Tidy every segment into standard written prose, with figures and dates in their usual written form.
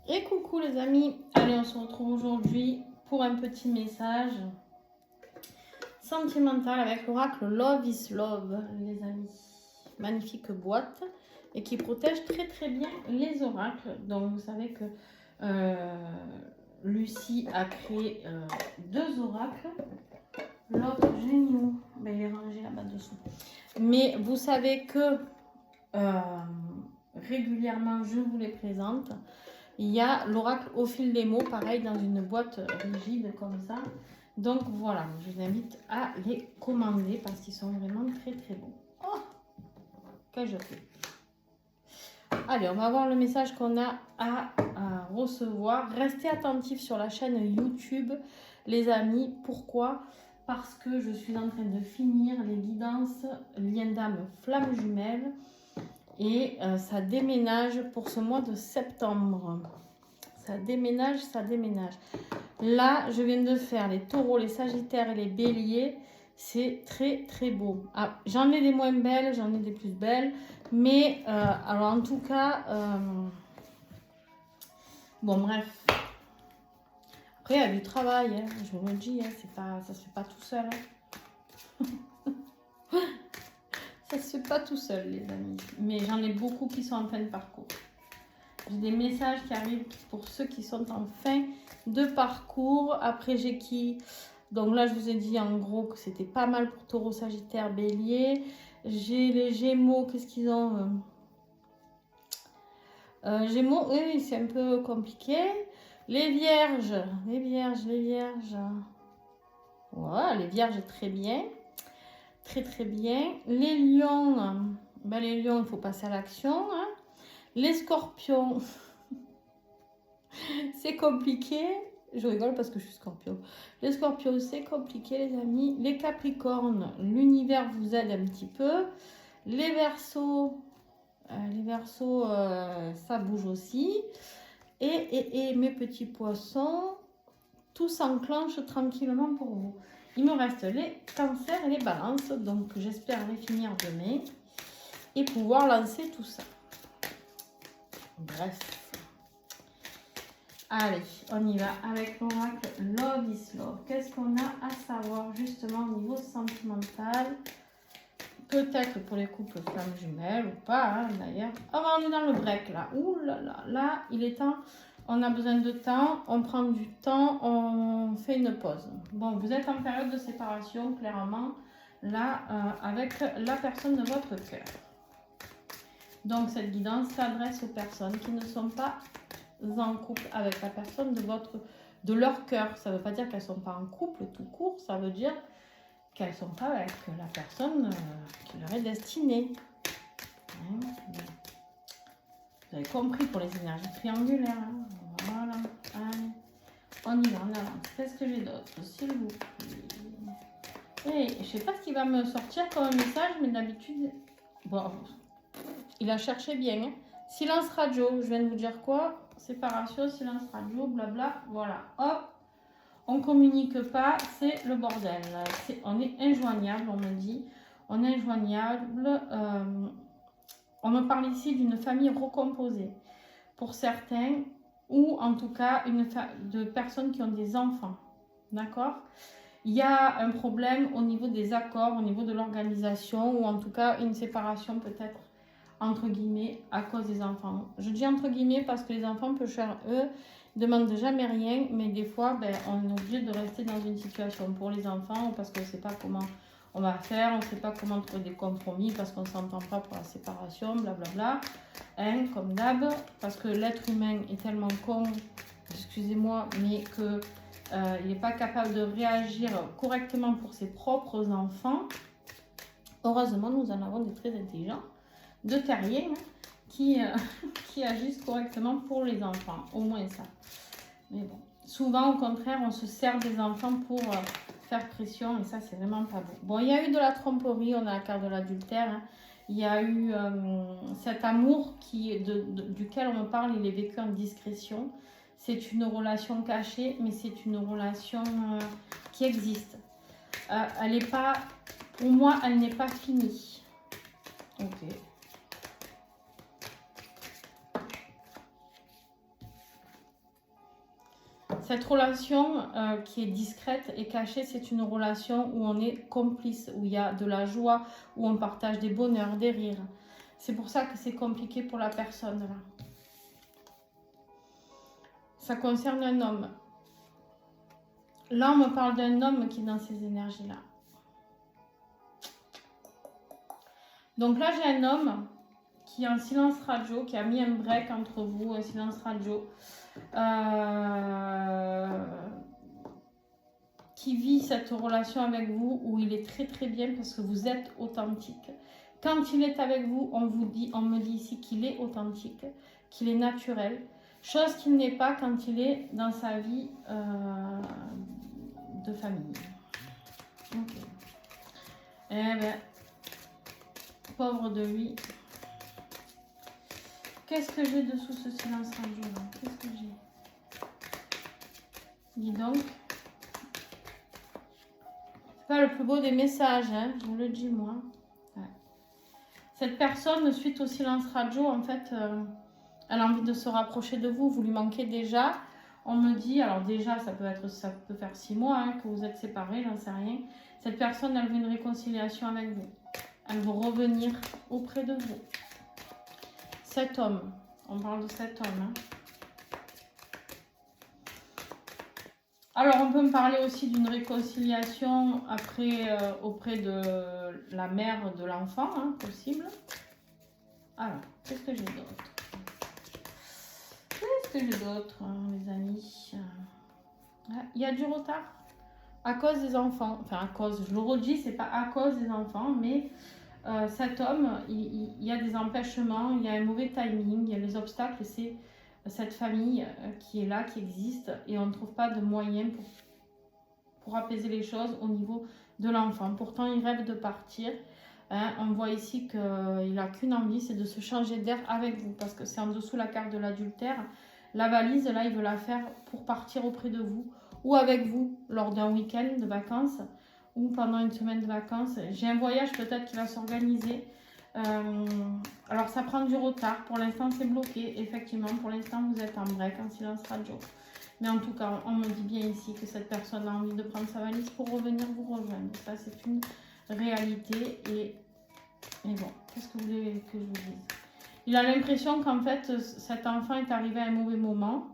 Et coucou les amis, allez on se retrouve aujourd'hui pour un petit message sentimental avec l'oracle Love is Love les amis. Magnifique boîte et qui protège très très bien les oracles. Donc vous savez que Lucie a créé deux oracles. L'autre, génial, ben, il est rangé là-bas dessous. Mais vous savez que régulièrement je vous les présente. Il y a l'oracle au fil des mots, pareil, dans une boîte rigide comme ça. Donc voilà, je vous invite à les commander parce qu'ils sont vraiment très très beaux. Oh, que je fais. Allez, on va voir le message qu'on a à recevoir. Restez attentifs sur la chaîne YouTube, les amis. Pourquoi ? Parce que je suis en train de finir les guidances lien d'âme flamme jumelle. Et ça déménage pour ce mois de septembre. Ça déménage, ça déménage. Là, je viens de faire les taureaux, les sagittaires et les béliers. C'est très, très beau. Ah, j'en ai des moins belles, j'en ai des plus belles. Mais, alors en tout cas... bon, bref. Après, il y a du travail, hein, je vous le dis. Hein, ça se fait pas tout seul. Hein. Ça se fait pas tout seul, les amis. Mais j'en ai beaucoup qui sont en fin de parcours. J'ai des messages qui arrivent pour ceux qui sont en fin de parcours. Après, j'ai qui... Donc là, je vous ai dit en gros que c'était pas mal pour taureau, sagittaire, bélier. J'ai les gémeaux. Qu'est-ce qu'ils ont Gémeaux, oui, c'est un peu compliqué. Les vierges. Les vierges. Voilà, les vierges, très bien. Très, très bien. Les lions. Ben, les lions, il faut passer à l'action. Hein. Les scorpions. C'est compliqué. Je rigole parce que je suis scorpion. Les scorpions, c'est compliqué, les amis. Les capricornes, l'univers vous aide un petit peu. Les verseaux, ça bouge aussi. Et mes petits poissons, tout s'enclenche tranquillement pour vous. Il me reste les cancers et les balances. Donc, j'espère les finir demain et pouvoir lancer tout ça. Bref. Allez, on y va avec l'oracle Love is Love. Qu'est-ce qu'on a à savoir justement au niveau sentimental? Peut-être pour les couples flammes jumelles ou pas, hein, d'ailleurs. Oh, on est dans le break là. Ouh là là, là, il est temps. On a besoin de temps, on prend du temps, on fait une pause. Bon, vous êtes en période de séparation, clairement, là, avec la personne de votre cœur. Donc, cette guidance s'adresse aux personnes qui ne sont pas en couple avec la personne de leur cœur. Ça ne veut pas dire qu'elles ne sont pas en couple tout court, ça veut dire qu'elles ne sont pas avec la personne qui leur est destinée. Hein, vous avez compris pour les énergies triangulaires. Hein. Voilà. Allez. On y va, on avance. Qu'est-ce que j'ai d'autre, s'il vous plaît? Et je ne sais pas ce qu'il va me sortir comme message, mais d'habitude... Bon, il a cherché bien. Hein. Silence radio, je viens de vous dire quoi? Séparation, silence radio, blabla, voilà, hop, on communique pas, c'est le bordel, on est injoignable, on me dit, on est injoignable, on me parle ici d'une famille recomposée, pour certains, ou en tout cas de personnes qui ont des enfants, d'accord? Il y a un problème au niveau des accords, au niveau de l'organisation, ou en tout cas une séparation peut-être entre guillemets à cause des enfants. Je dis entre guillemets parce que les enfants peu cher eux ne demandent jamais rien, mais des fois ben, on est obligé de rester dans une situation pour les enfants parce qu'on ne sait pas comment on va faire, on ne sait pas comment trouver des compromis parce qu'on ne s'entend pas pour la séparation, blablabla, hein, comme d'hab, parce que l'être humain est tellement con, excusez-moi, mais que il n'est pas capable de réagir correctement pour ses propres enfants. Heureusement, nous en avons des très intelligents de terriens qui agissent correctement pour les enfants, au moins ça. Mais bon, souvent au contraire, on se sert des enfants pour faire pression et ça c'est vraiment pas beau. Bon, il y a eu de la tromperie, on a la carte de l'adultère, hein. Il y a eu cet amour duquel on me parle, il est vécu en discrétion. C'est une relation cachée, mais c'est une relation qui existe. Elle n'est pas, pour moi, elle n'est pas finie. Ok. Cette relation qui est discrète et cachée, c'est une relation où on est complice, où il y a de la joie, où on partage des bonheurs, des rires. C'est pour ça que c'est compliqué pour la personne là. Ça concerne un homme. Là, on me parle d'un homme qui est dans ces énergies-là. Donc là, j'ai un homme qui est en silence radio, qui a mis un break entre vous, un silence radio, qui vit cette relation avec vous où il est très très bien parce que vous êtes authentique. Quand il est avec vous, on me dit ici qu'il est authentique, qu'il est naturel, chose qu'il n'est pas quand il est dans sa vie de famille. Ok. Eh ben, pauvre de lui. Qu'est-ce que j'ai dessous ce silence radio là? Qu'est-ce que j'ai? Dis donc. C'est pas le plus beau des messages, hein, je vous le dis moi. Ouais. Cette personne, suite au silence radio, en fait, elle a envie de se rapprocher de vous. Vous lui manquez déjà. On me dit, alors déjà, ça peut faire 6 mois hein, que vous êtes séparés, j'en sais rien. Cette personne, elle veut une réconciliation avec vous. Elle veut revenir auprès de vous. Cet homme, on parle de cet homme. Hein. Alors, on peut me parler aussi d'une réconciliation après, auprès de la mère de l'enfant, hein, possible. Alors, qu'est-ce que j'ai d'autre? Qu'est-ce que j'ai d'autre, hein, les amis? Il y a du retard à cause des enfants. Enfin, à cause, je le redis, c'est pas à cause des enfants, mais cet homme, il y a des empêchements, il y a un mauvais timing, il y a les obstacles, c'est cette famille qui est là, qui existe, et on ne trouve pas de moyens pour apaiser les choses au niveau de l'enfant. Pourtant, il rêve de partir. Hein, on voit ici qu'il n'a qu'une envie, c'est de se changer d'air avec vous, parce que c'est en dessous la carte de l'adultère. La valise, là, il veut la faire pour partir auprès de vous, ou avec vous, lors d'un week-end de vacances, ou pendant une semaine de vacances. J'ai un voyage peut-être qui va s'organiser. Alors ça prend du retard, pour l'instant c'est bloqué, effectivement, pour l'instant vous êtes en break, en silence radio. Mais en tout cas, on me dit bien ici que cette personne a envie de prendre sa valise pour revenir vous rejoindre. Ça c'est une réalité et bon, qu'est-ce que vous voulez que je vous dise? Il a l'impression qu'en fait cet enfant est arrivé à un mauvais moment.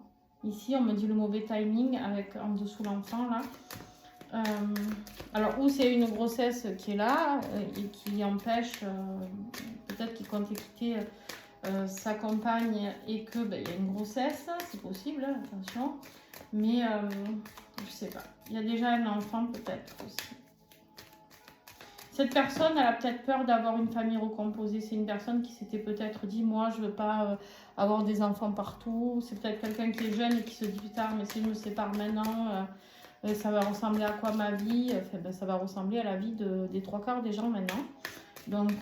Ici on me dit le mauvais timing avec en dessous l'enfant là. Alors, ou c'est une grossesse qui est là et qui empêche, peut-être qu'il compte quitter sa compagne et que il y a une grossesse, c'est possible, hein, attention, mais je sais pas. Il y a déjà un enfant peut-être aussi. Cette personne, elle a peut-être peur d'avoir une famille recomposée. C'est une personne qui s'était peut-être dit, moi, je veux pas avoir des enfants partout. C'est peut-être quelqu'un qui est jeune et qui se dit, putain, mais si je me sépare maintenant... ça va ressembler à quoi ma vie? Enfin, ben, ça va ressembler à la vie des 3/4 des gens maintenant. Donc,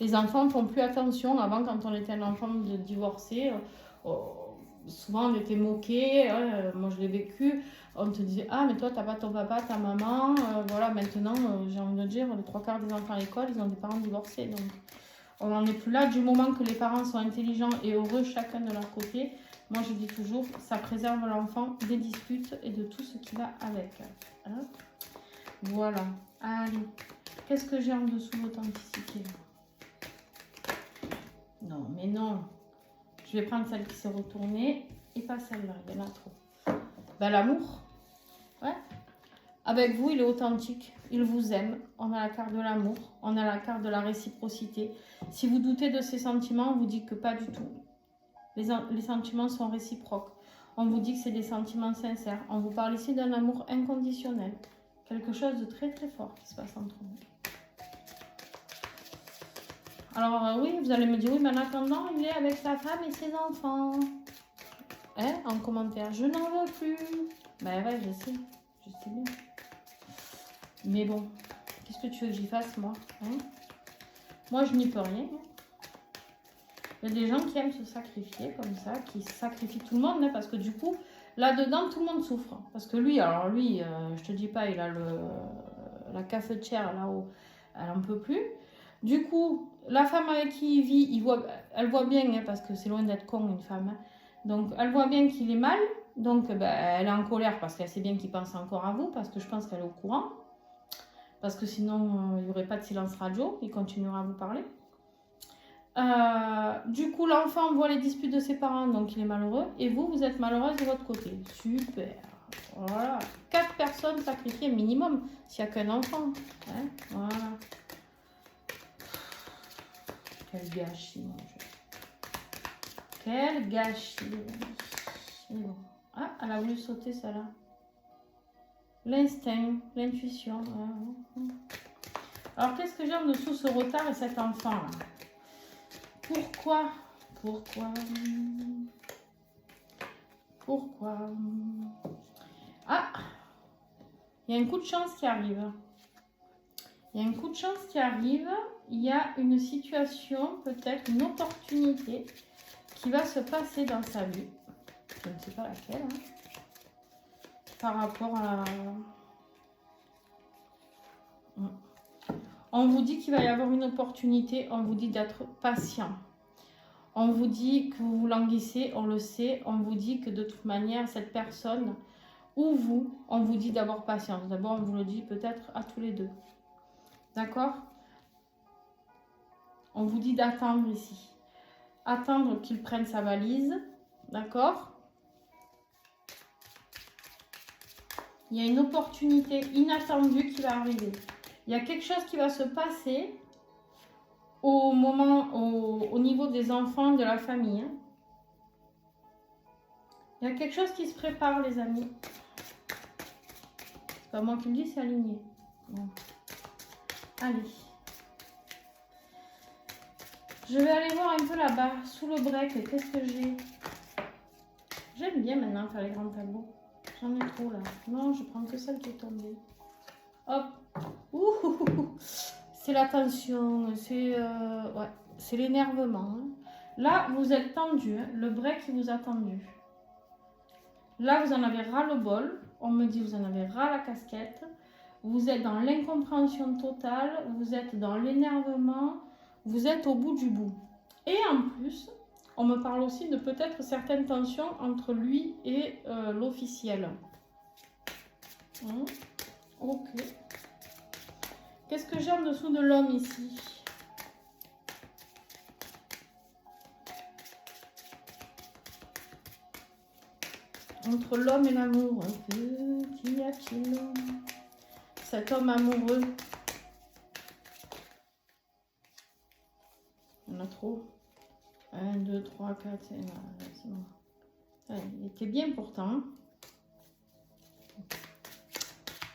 les enfants ne font plus attention. Avant, quand on était un enfant de divorcé, souvent on était moqué. Moi, je l'ai vécu. On te disait, ah, mais toi, t'as pas ton papa, ta maman. Voilà, maintenant, j'ai envie de dire, les 3/4 des enfants à l'école, ils ont des parents divorcés. Donc, on n'en est plus là. Du moment que les parents sont intelligents et heureux, chacun de leur côté, moi, je dis toujours, ça préserve l'enfant des disputes et de tout ce qui va avec. Hein, voilà. Allez. Qu'est-ce que j'ai en dessous l'authenticité? Non, mais non. Je vais prendre celle qui s'est retournée et pas celle-là. Il y en a trop. Ben, l'amour. Ouais. Avec vous, il est authentique. Il vous aime. On a la carte de l'amour. On a la carte de la réciprocité. Si vous doutez de ces sentiments, on vous dit que pas du tout. Les sentiments sont réciproques. On vous dit que c'est des sentiments sincères. On vous parle ici d'un amour inconditionnel. Quelque chose de très très fort qui se passe entre vous. Alors oui, vous allez me dire, oui, mais en attendant, il est avec sa femme et ses enfants. Hein, en commentaire, je n'en veux plus. Ben ouais, je sais bien. Mais bon, qu'est-ce que tu veux que j'y fasse, moi, hein? Moi, je n'y peux rien. Hein. Il y a des gens qui aiment se sacrifier comme ça, qui sacrifient tout le monde, hein, parce que du coup, là-dedans, tout le monde souffre. Parce que lui, alors lui, je te dis pas, il a la cafetière là-haut, elle en peut plus. Du coup, la femme avec qui il vit, elle voit bien, hein, parce que c'est loin d'être con une femme, hein, Donc, elle voit bien qu'il est mal. Donc, ben, elle est en colère parce qu'elle sait bien qu'il pense encore à vous, parce que je pense qu'elle est au courant. Parce que sinon, il n'y aurait pas de silence radio, il continuera à vous parler. Du coup, l'enfant voit les disputes de ses parents, donc il est malheureux. Et vous, vous êtes malheureuse de votre côté. Super. Voilà. 4 personnes sacrifiées minimum, s'il n'y a qu'un enfant. Hein, voilà. Quel gâchis, mon Dieu. Quel gâchis. Mais bon. Ah, elle a voulu sauter, celle-là. L'instinct, l'intuition. Alors, qu'est-ce que j'ai en dessous ce retard et cet enfant-là? Pourquoi? Ah, il y a un coup de chance qui arrive. Il y a une situation, peut-être une opportunité qui va se passer dans sa vie. Je ne sais pas laquelle. Hein. Par rapport à... On vous dit qu'il va y avoir une opportunité, on vous dit d'être patient. On vous dit que vous languissez, on le sait. On vous dit que de toute manière, cette personne ou vous, on vous dit d'avoir patience. D'abord, on vous le dit peut-être à tous les deux. D'accord? On vous dit d'attendre ici. Attendre qu'il prenne sa valise. D'accord? Il y a une opportunité inattendue qui va arriver. Il y a quelque chose qui va se passer au niveau des enfants de la famille. Hein. Il y a quelque chose qui se prépare, les amis. C'est pas moi qui le dis, c'est aligné. Bon. Allez. Je vais aller voir un peu là-bas, sous le break. Qu'est-ce que j'ai? J'aime bien maintenant faire les grands tableaux. J'en ai trop là. Non, je prends que celle qui est tombée. Hop. Ouh. C'est la tension, c'est l'énervement. Hein. Là, vous êtes tendu, hein. Le break il vous a tendu. Là, vous en avez ras le bol. On me dit vous en avez ras la casquette. Vous êtes dans l'incompréhension totale. Vous êtes dans l'énervement. Vous êtes au bout du bout. Et en plus, on me parle aussi de peut-être certaines tensions entre lui et l'officiel. Ok. Qu'est-ce que j'ai en dessous de l'homme ici? Entre l'homme et l'amour, qu'y a-t-il? Cet homme amoureux. On a trop. 1, 2, 3, 4, c'est bon. Ouais, il était bien pourtant.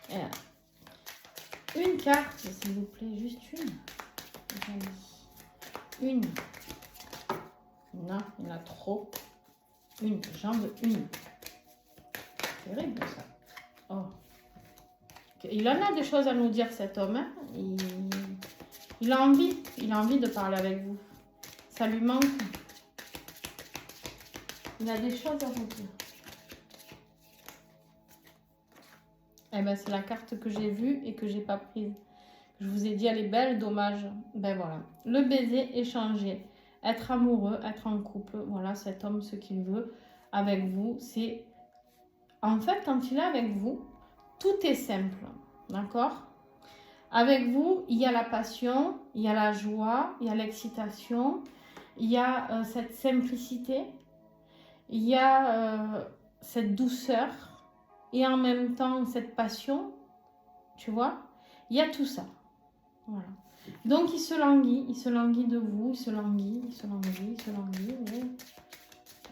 Voilà. Une carte, s'il vous plaît, juste une. Une. Non, il y en a trop. Une, j'en veux une. Terrible ça. Oh. Il en a des choses à nous dire, cet homme. Hein. Il a envie de parler avec vous. Ça lui manque. Il a des choses à vous dire. Eh ben, c'est la carte que j'ai vue et que j'ai pas prise. Je vous ai dit, elle est belle, dommage. Ben voilà. Le baiser échangé. Être amoureux, être en couple. Voilà, cet homme, ce qu'il veut avec vous, c'est... En fait, quand il est avec vous, tout est simple. D'accord? Avec vous, il y a la passion, il y a la joie, il y a l'excitation, il y a cette simplicité, il y a cette douceur et en même temps cette passion, tu vois, il y a tout ça. Voilà. Donc il se languit de vous, il se languit. Ouais.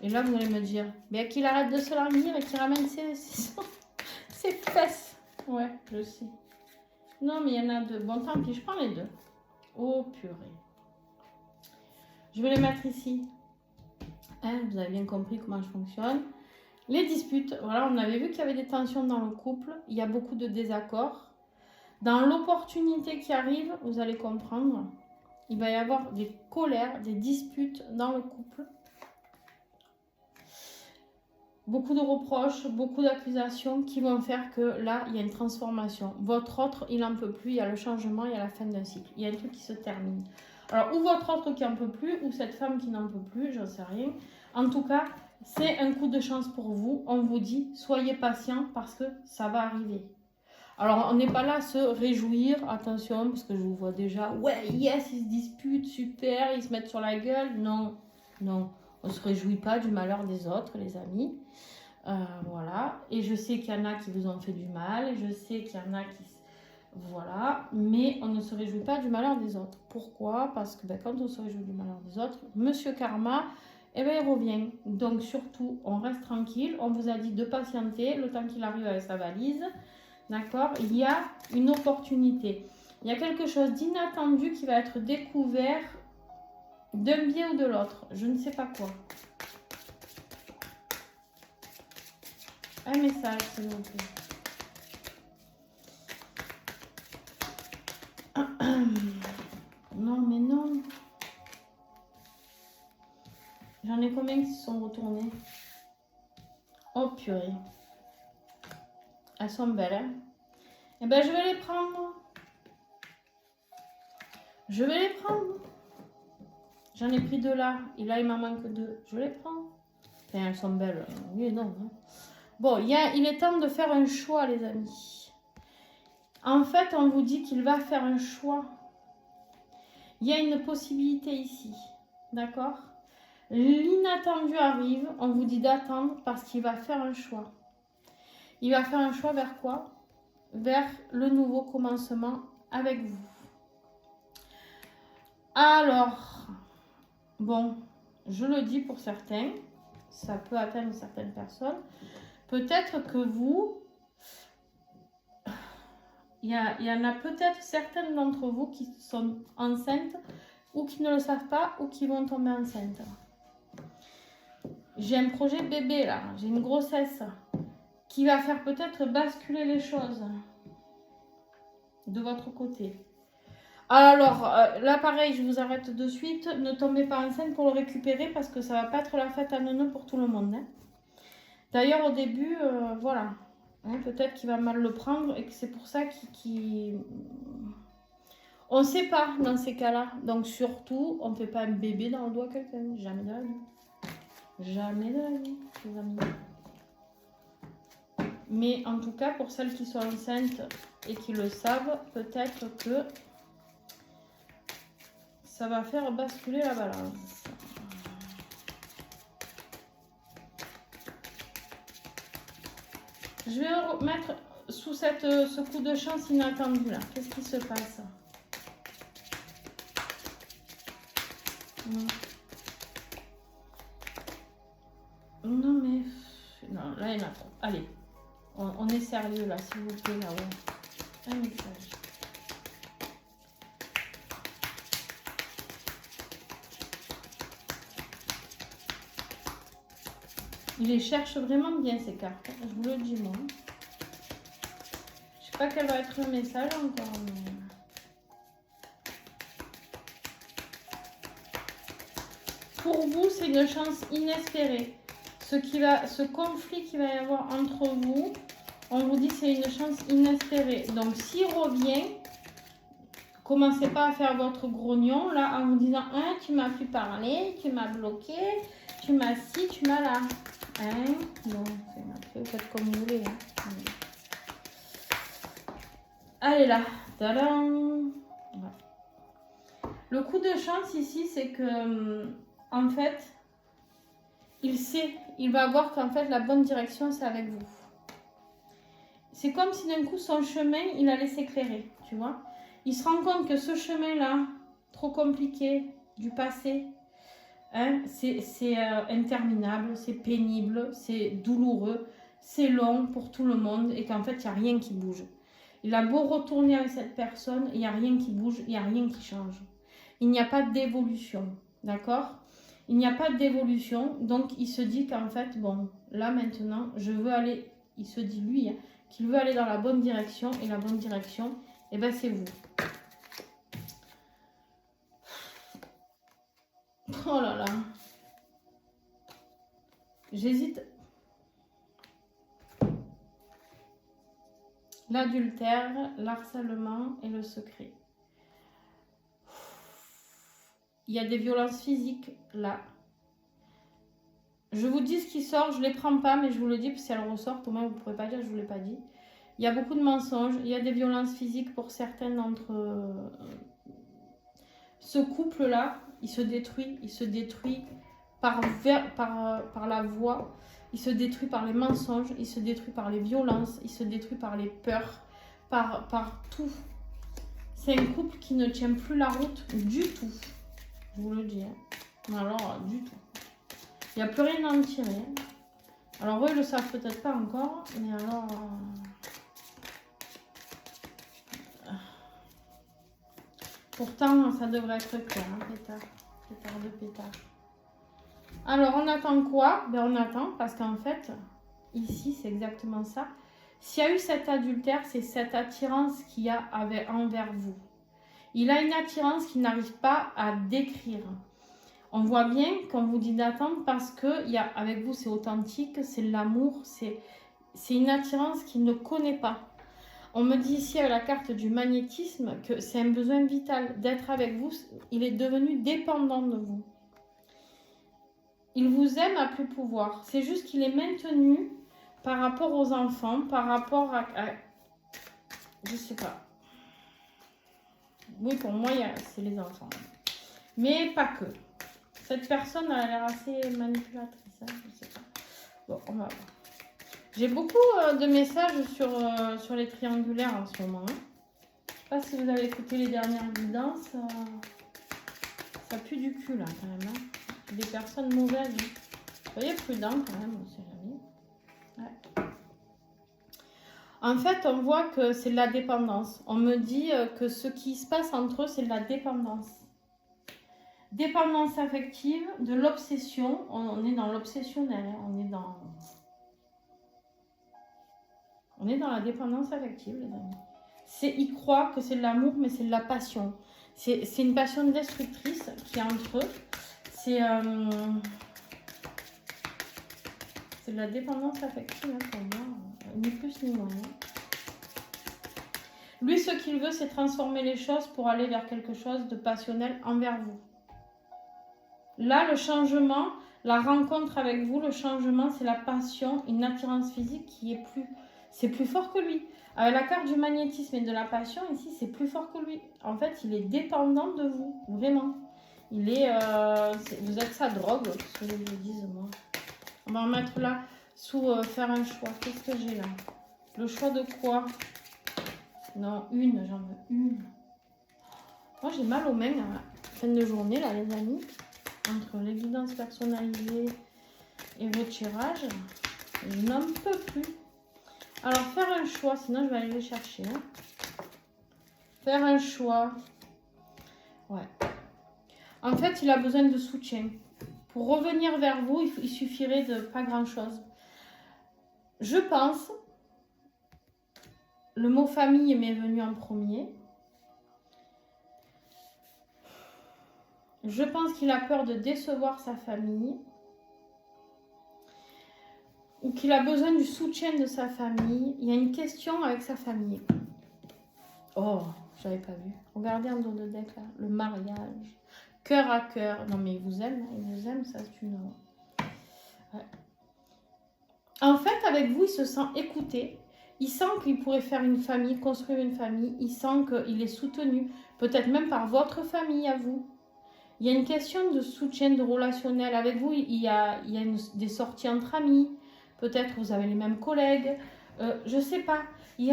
Et là, vous allez me dire, bien qu'il arrête de se languir et qu'il ramène ses fesses. Ouais, je sais. Non, mais il y en a deux. Bon, tant pis, je prends les deux. Oh, purée. Je vais les mettre ici. Hein, vous avez bien compris comment je fonctionne. Les disputes. Voilà, on avait vu qu'il y avait des tensions dans le couple. Il y a beaucoup de désaccords. Dans l'opportunité qui arrive, vous allez comprendre. Il va y avoir des colères, des disputes dans le couple. Beaucoup de reproches, beaucoup d'accusations qui vont faire que là, il y a une transformation. Votre autre, il n'en peut plus, il y a le changement, il y a la fin d'un cycle. Il y a un truc qui se termine. Alors, ou votre autre qui n'en peut plus, ou cette femme qui n'en peut plus, j'en sais rien. En tout cas, c'est un coup de chance pour vous. On vous dit, soyez patient parce que ça va arriver. Alors, on n'est pas là à se réjouir, attention, parce que je vous vois déjà, ouais, yes, ils se disputent, super, ils se mettent sur la gueule. Non, non, on ne se réjouit pas du malheur des autres, les amis. Voilà, et je sais qu'il y en a qui vous ont fait du mal, et je sais qu'il y en a qui... Voilà, mais on ne se réjouit pas du malheur des autres. Pourquoi? Parce que quand on se réjouit du malheur des autres, Monsieur Karma, eh ben, il revient. Donc surtout, on reste tranquille, on vous a dit de patienter le temps qu'il arrive avec sa valise. D'accord? Il y a une opportunité. Il y a quelque chose d'inattendu qui va être découvert d'un biais ou de l'autre. Je ne sais pas quoi. Un message, s'il vous plaît. Non, mais non. J'en ai combien qui se sont retournés? Oh, purée. Elles sont belles, hein? Eh ben, je vais les prendre. Je vais les prendre. J'en ai pris 2 là. Et là, il m'en manque 2. Je les prends. Enfin, elles sont belles. Oui et non. Hein. Bon, il est temps de faire un choix, les amis. En fait, on vous dit qu'il va faire un choix. Il y a une possibilité ici. D'accord? L'inattendu arrive. On vous dit d'attendre parce qu'il va faire un choix. Il va faire un choix vers quoi? Vers le nouveau commencement avec vous. Alors, bon, je le dis pour certains, ça peut atteindre certaines personnes. Peut-être que vous, il y en a peut-être certaines d'entre vous qui sont enceintes ou qui ne le savent pas ou qui vont tomber enceintes. J'ai un projet bébé là, j'ai une grossesse qui va faire peut-être basculer les choses de votre côté. Alors, là pareil, je vous arrête de suite. Ne tombez pas enceinte pour le récupérer parce que ça va pas être la fête à neuneu pour tout le monde. Hein. D'ailleurs, au début, voilà. Hein, peut-être qu'il va mal le prendre et que c'est pour ça qu'il... On ne sait pas dans ces cas-là. Donc surtout, on ne fait pas un bébé dans le doigt à quelqu'un. Jamais de la vie. Jamais de la vie, les amis. Mais en tout cas, pour celles qui sont enceintes et qui le savent, peut-être que ça va faire basculer la balance. Je vais remettre sous ce coup de chance inattendu là. Qu'est-ce qui se passe? Non mais... Non, là il y en a trop. Allez, on est sérieux là, s'il vous plaît, là-haut. Un message. Il les cherche vraiment bien ces cartes. Je vous le dis moi. Je sais pas quel va être le message encore. Mais... Pour vous, c'est une chance inespérée. Ce conflit qu'il va y avoir entre vous, on vous dit c'est une chance inespérée. Donc s'il revient, commencez pas à faire votre grognon là en vous disant hein, tu m'as plus parlé, tu m'as bloqué, tu m'as ci, tu m'as là. Hein? Non, vous faites comme vous voulez. Hein. Allez là. Tadam. Ouais. Le coup de chance ici, c'est que en fait, il sait, il va voir qu'en fait la bonne direction c'est avec vous. C'est comme si d'un coup son chemin, il allait s'éclairer, tu vois. Il se rend compte que ce chemin-là, trop compliqué, du passé, hein, c'est interminable, c'est pénible, c'est douloureux, c'est long pour tout le monde et qu'en fait, il n'y a rien qui bouge. Il a beau retourner avec cette personne, il n'y a rien qui bouge, il n'y a rien qui change. Il n'y a pas d'évolution, d'accord? Il n'y a pas d'évolution, donc il se dit qu'en fait, bon, là maintenant, je veux aller, il se dit lui, hein, qu'il veut aller dans la bonne direction, et la bonne direction, eh ben c'est vous. Oh là là. J'hésite. L'adultère, l'harcèlement et le secret. Il y a des violences physiques là. Je vous dis ce qui sort, je ne les prends pas, mais je vous le dis, parce que si elles ressortent, au moins vous ne pourrez pas dire que je ne vous l'ai pas dit. Il y a beaucoup de mensonges, il y a des violences physiques pour certains d'entre ce couple-là. Il se détruit par la voix, il se détruit par les mensonges, il se détruit par les violences, il se détruit par les peurs, par tout. C'est un couple qui ne tient plus la route du tout. Je vous le dis. Hein. Alors, du tout. Il n'y a plus rien à en tirer. Hein. Alors, eux, ils ne le savent peut-être pas encore, mais alors... Pourtant, ça devrait être clair, hein, pétard. Pétard de pétard. Alors, on attend quoi? Ben, on attend parce qu'en fait, ici, c'est exactement ça. S'il y a eu cet adultère, c'est cette attirance qu'il y a envers vous. Il a une attirance qu'il n'arrive pas à décrire. On voit bien qu'on vous dit d'attendre parce que avec vous, c'est authentique, c'est l'amour, c'est une attirance qu'il ne connaît pas. On me dit ici avec la carte du magnétisme que c'est un besoin vital d'être avec vous. Il est devenu dépendant de vous. Il vous aime à plus pouvoir. C'est juste qu'il est maintenu par rapport aux enfants, par rapport à je sais pas. Oui, pour moi, c'est les enfants. Mais pas que. Cette personne a l'air assez manipulatrice. Hein, je sais pas. Bon, on va voir. J'ai beaucoup de messages sur les triangulaires en ce moment. Hein. Je sais pas si vous avez écouté les dernières guidances. Ça pue du cul, là, quand même. Hein. Des personnes mauvaises. Hein. Soyez prudents, quand même, on sait jamais. Ouais. En fait, on voit que c'est de la dépendance. On me dit que ce qui se passe entre eux, c'est de la dépendance. Dépendance affective, de l'obsession. On est dans l'obsessionnel. Hein. On est dans la dépendance affective, les amis. Ils croient que c'est de l'amour, mais c'est de la passion. C'est une passion destructrice qui est entre eux. C'est de la dépendance affective, hein, pour moi. Ni plus ni moins. Lui, ce qu'il veut, c'est transformer les choses pour aller vers quelque chose de passionnel envers vous. Là, le changement, la rencontre avec vous, le changement, c'est la passion, une attirance physique qui est plus... C'est plus fort que lui. Avec la carte du magnétisme et de la passion, ici, c'est plus fort que lui. En fait, il est dépendant de vous, vraiment. Il est... vous êtes sa drogue, ce que je vous dise, moi. On va en mettre là, sous faire un choix. Qu'est-ce que j'ai là? Le choix de quoi? Non, j'en veux une. Moi, j'ai mal aux mains à la fin de journée, là, les amis. Entre les guidances personnalisées et vos tirages. Je n'en peux plus. Alors, faire un choix, sinon je vais aller les chercher. Hein. Faire un choix. Ouais. En fait, il a besoin de soutien. Pour revenir vers vous, il suffirait de pas grand-chose. Je pense, le mot famille m'est venu en premier. Je pense qu'il a peur de décevoir sa famille. Ou qu'il a besoin du soutien de sa famille. Il y a une question avec sa famille. Oh, j'avais pas vu. Regardez en dos de deck là, le mariage. Cœur à cœur. Non mais il vous aime, ça c'est une... Ouais. En fait, avec vous, il se sent écouté. Il sent qu'il pourrait faire une famille, construire une famille. Il sent qu'il est soutenu, peut-être même par votre famille à vous. Il y a une question de soutien, de relationnel. Avec vous, il y a des sorties entre amis. Peut-être vous avez les mêmes collègues. Je ne sais pas. Il y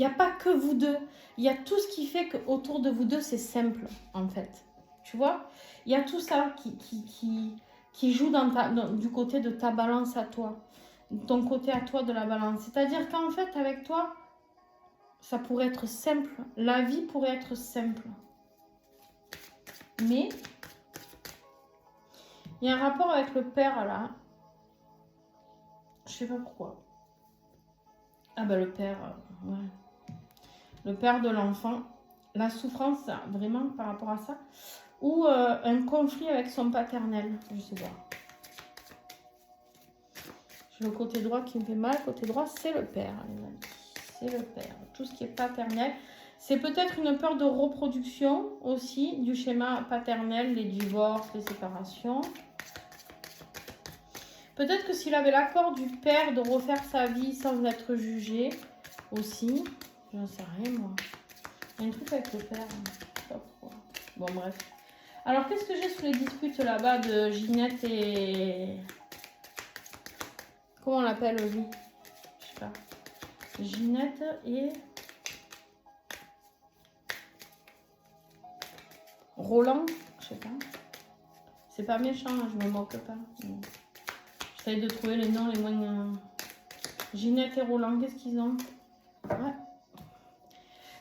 a pas que vous deux. Il y a tout ce qui fait qu'autour de vous deux, c'est simple, en fait. Tu vois? Il y a tout ça qui joue du côté de ta balance à toi. Ton côté à toi de la balance. C'est-à-dire qu'en fait, avec toi, ça pourrait être simple. La vie pourrait être simple. Mais, il y a un rapport avec le père, là. Je sais pas pourquoi. Ah bah le père, ouais. Le père de l'enfant. La souffrance, vraiment, par rapport à ça. Ou un conflit avec son paternel. Je sais pas. J'ai le côté droit qui me fait mal. Côté droit, c'est le père, les amis. C'est le père. Tout ce qui est paternel. C'est peut-être une peur de reproduction aussi du schéma paternel, les divorces, les séparations. Peut-être que s'il avait l'accord du père de refaire sa vie sans être jugé aussi. J'en sais rien, moi. Il y a un truc avec le père. Hein. Je sais pas pourquoi. Bon, bref. Alors, qu'est-ce que j'ai sous les disputes là-bas de Ginette et... Comment on l'appelle, lui? Je sais pas. Ginette et... Roland? Je sais pas. C'est pas méchant, hein, je me moque pas. J'essaye de trouver les noms les moins... Ginette et Roland, qu'est-ce qu'ils ont? Ouais.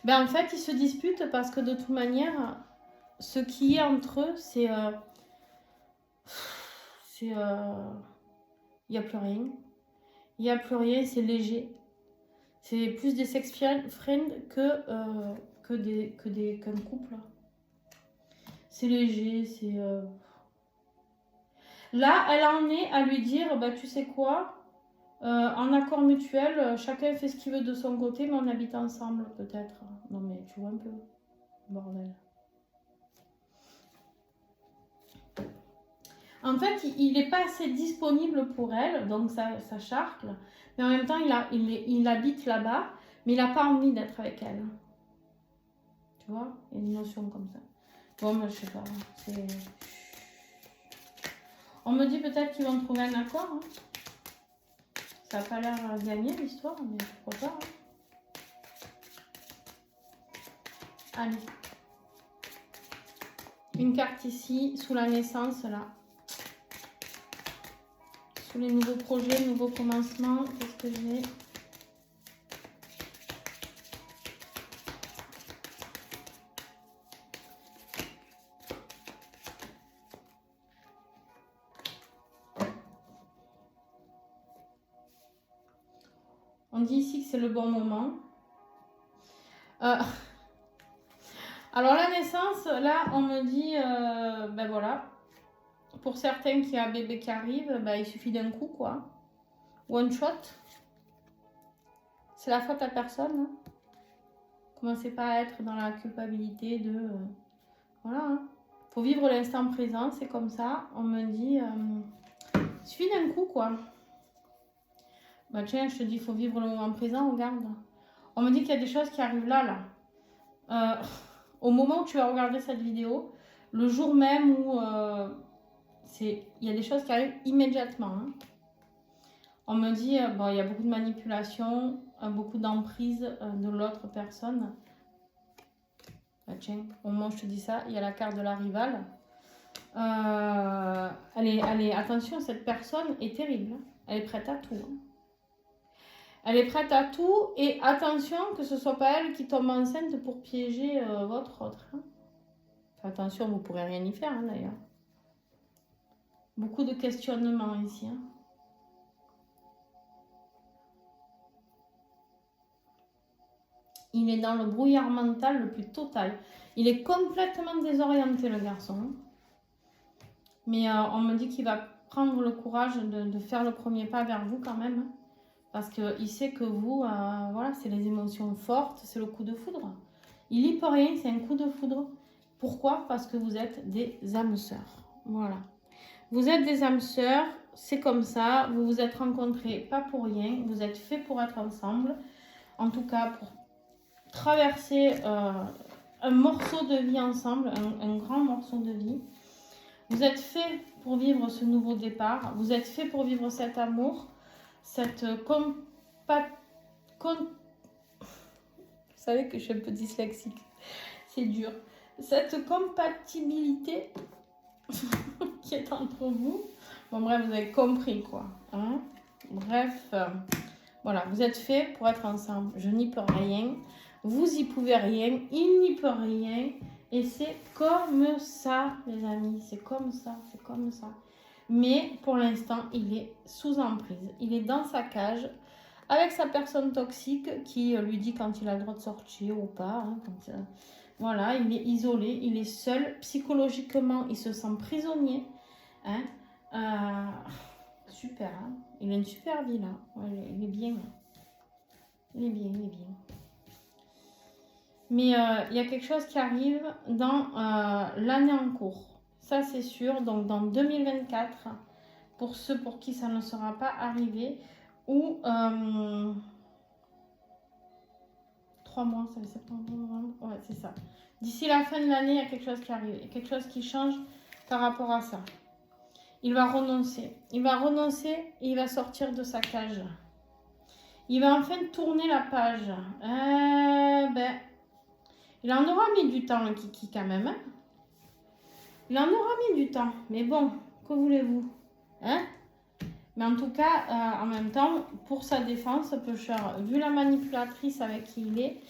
Ben, en fait, ils se disputent parce que de toute manière, ce qui est entre eux, c'est... il n'y a plus rien. Il n'y a plus rien, c'est léger. C'est plus des sex friends qu'un couple. C'est léger, c'est... Là, elle en est à lui dire, bah, tu sais quoi, en accord mutuel, chacun fait ce qu'il veut de son côté, mais on habite ensemble, peut-être. Non, mais tu vois un peu, bordel. En fait, il n'est pas assez disponible pour elle, donc ça charcle. Mais en même temps, il habite là-bas, mais il n'a pas envie d'être avec elle. Tu vois, il y a une notion comme ça. Bon, moi, je sais pas. On me dit peut-être qu'ils vont trouver un accord. Hein. Ça n'a pas l'air gagné, l'histoire, mais pourquoi pas. Hein. Allez. Une carte ici, sous la naissance, là. Sous les nouveaux projets, nouveaux commencements. Qu'est-ce que j'ai? On dit ici que c'est le bon moment. Alors la naissance, là, on me dit, ben voilà, pour certains qui a un bébé qui arrive, ben, il suffit d'un coup, quoi. One shot. C'est la faute à personne. Hein. Commencez pas à être dans la culpabilité de... voilà. Hein. Faut vivre l'instant présent, c'est comme ça. On me dit, il suffit d'un coup, quoi. Bah tiens, je te dis, il faut vivre le moment présent, regarde. On me dit qu'il y a des choses qui arrivent là. Au moment où tu vas regarder cette vidéo, le jour même où il y a des choses qui arrivent immédiatement. Hein. On me dit, bon, il y a beaucoup de manipulation, beaucoup d'emprise de l'autre personne. Bah tiens, au moment où je te dis ça, il y a la carte de la rivale. Allez, attention, cette personne est terrible. Hein. Elle est prête à tout. Hein. Elle est prête à tout et attention que ce ne soit pas elle qui tombe enceinte pour piéger votre autre. Hein. Enfin, attention, vous ne pourrez rien y faire hein, d'ailleurs. Beaucoup de questionnements ici. Hein. Il est dans le brouillard mental le plus total. Il est complètement désorienté le garçon. Mais on me dit qu'il va prendre le courage de faire le premier pas vers vous quand même. Hein. Parce qu'il sait que vous, voilà, c'est les émotions fortes, c'est le coup de foudre. Il n'y peut rien, c'est un coup de foudre. Pourquoi? Parce que vous êtes des âmes sœurs. Voilà. Vous êtes des âmes sœurs, c'est comme ça. Vous vous êtes rencontrés pas pour rien. Vous êtes faits pour être ensemble. En tout cas, pour traverser un morceau de vie ensemble, un grand morceau de vie. Vous êtes faits pour vivre ce nouveau départ. Vous êtes faits pour vivre cet amour. Cette vous savez que je suis un peu dyslexique, c'est dur. Cette compatibilité qui est entre vous. Bon bref, vous avez compris quoi. Hein, bref, voilà, vous êtes faits pour être ensemble. Je n'y peux rien. Vous y pouvez rien. Il n'y peut rien. Et c'est comme ça, les amis. C'est comme ça, c'est comme ça. Mais pour l'instant, il est sous emprise. Il est dans sa cage avec sa personne toxique qui lui dit quand il a le droit de sortir ou pas. Hein, quand, voilà, il est isolé, il est seul. Psychologiquement, il se sent prisonnier. Hein, super. Hein, il a une super vie là. Ouais, il est bien. Il est bien, il est bien. Mais il y a quelque chose qui arrive dans l'année en cours. Ça, c'est sûr. Donc, dans 2024, pour ceux pour qui ça ne sera pas arrivé, ou 3 mois, ça fait septembre, novembre, ouais, c'est ça. D'ici la fin de l'année, il y a quelque chose qui arrive, il y a quelque chose qui change par rapport à ça. Il va renoncer. Il va renoncer et il va sortir de sa cage. Il va enfin tourner la page. Il en aura mis du temps, le Kiki, quand même. Hein, il en aura mis du temps. Mais bon, que voulez-vous, hein? Mais en tout cas, en même temps, pour sa défense, Pêcheur, vu la manipulatrice avec qui il est,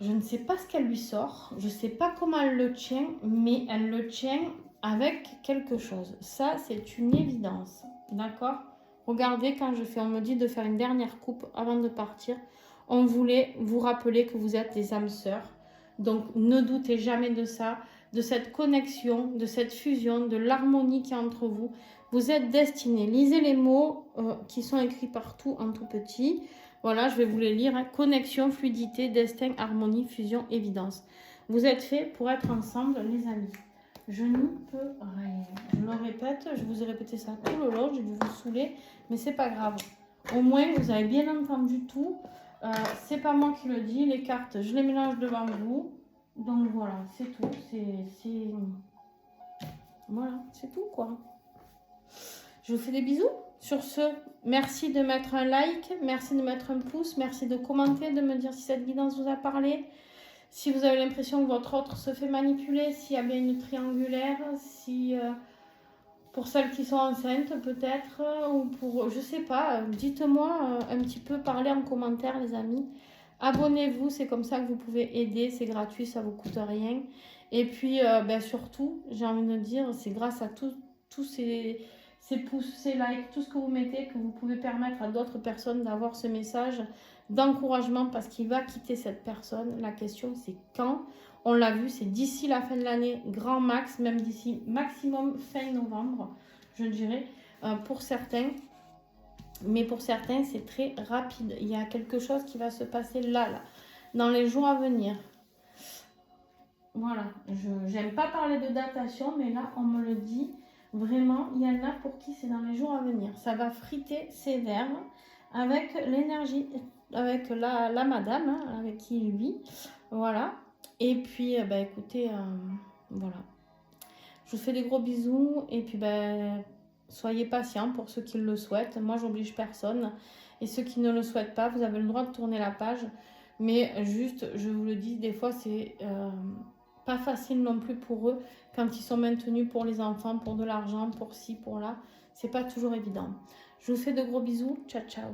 je ne sais pas ce qu'elle lui sort. Je ne sais pas comment elle le tient, mais elle le tient avec quelque chose. Ça, c'est une évidence. D'accord? Regardez, quand on me dit de faire une dernière coupe avant de partir, on voulait vous rappeler que vous êtes des âmes sœurs. Donc, ne doutez jamais de ça, de cette connexion, de cette fusion, de l'harmonie qui est entre vous. Vous êtes destinés. Lisez les mots qui sont écrits partout en tout petit. Voilà, je vais vous les lire. Hein. Connexion, fluidité, destin, harmonie, fusion, évidence. Vous êtes faits pour être ensemble, les amis. Je n'y peux rien. Je le répète, je vous ai répété ça tout le long. J'ai dû vous saouler, mais c'est pas grave. Au moins, vous avez bien entendu tout. C'est pas moi qui le dis. Les cartes, je les mélange devant vous. Donc voilà, c'est tout. Voilà, c'est tout quoi. Je vous fais des bisous. Sur ce, merci de mettre un like, merci de mettre un pouce, merci de commenter, de me dire si cette guidance vous a parlé. Si vous avez l'impression que votre autre se fait manipuler, s'il y a bien une triangulaire, si pour celles qui sont enceintes peut-être, ou pour, je sais pas, dites-moi un petit peu, parlez en commentaire les amis. Abonnez-vous, c'est comme ça que vous pouvez aider, c'est gratuit, ça ne vous coûte rien. Et puis surtout, j'ai envie de dire, c'est grâce à tous ces pouces, ces likes, tout ce que vous mettez, que vous pouvez permettre à d'autres personnes d'avoir ce message d'encouragement parce qu'il va quitter cette personne. La question, c'est quand? On l'a vu, c'est d'ici la fin de l'année, grand max, même d'ici maximum fin novembre, je dirais, pour certains. Mais pour certains, c'est très rapide. Il y a quelque chose qui va se passer là, dans les jours à venir. Voilà, je n'aime pas parler de datation, mais là, on me le dit. Vraiment, il y en a pour qui c'est dans les jours à venir. Ça va friter sévère avec l'énergie, avec la madame hein, avec qui il vit. Voilà. Et puis, écoutez, voilà. Je vous fais des gros bisous. Et puis, soyez patients pour ceux qui le souhaitent. Moi, j'oblige personne. Et ceux qui ne le souhaitent pas, vous avez le droit de tourner la page. Mais juste, je vous le dis, des fois, c'est pas facile non plus pour eux quand ils sont maintenus pour les enfants, pour de l'argent, pour ci, pour là. C'est pas toujours évident. Je vous fais de gros bisous. Ciao, ciao.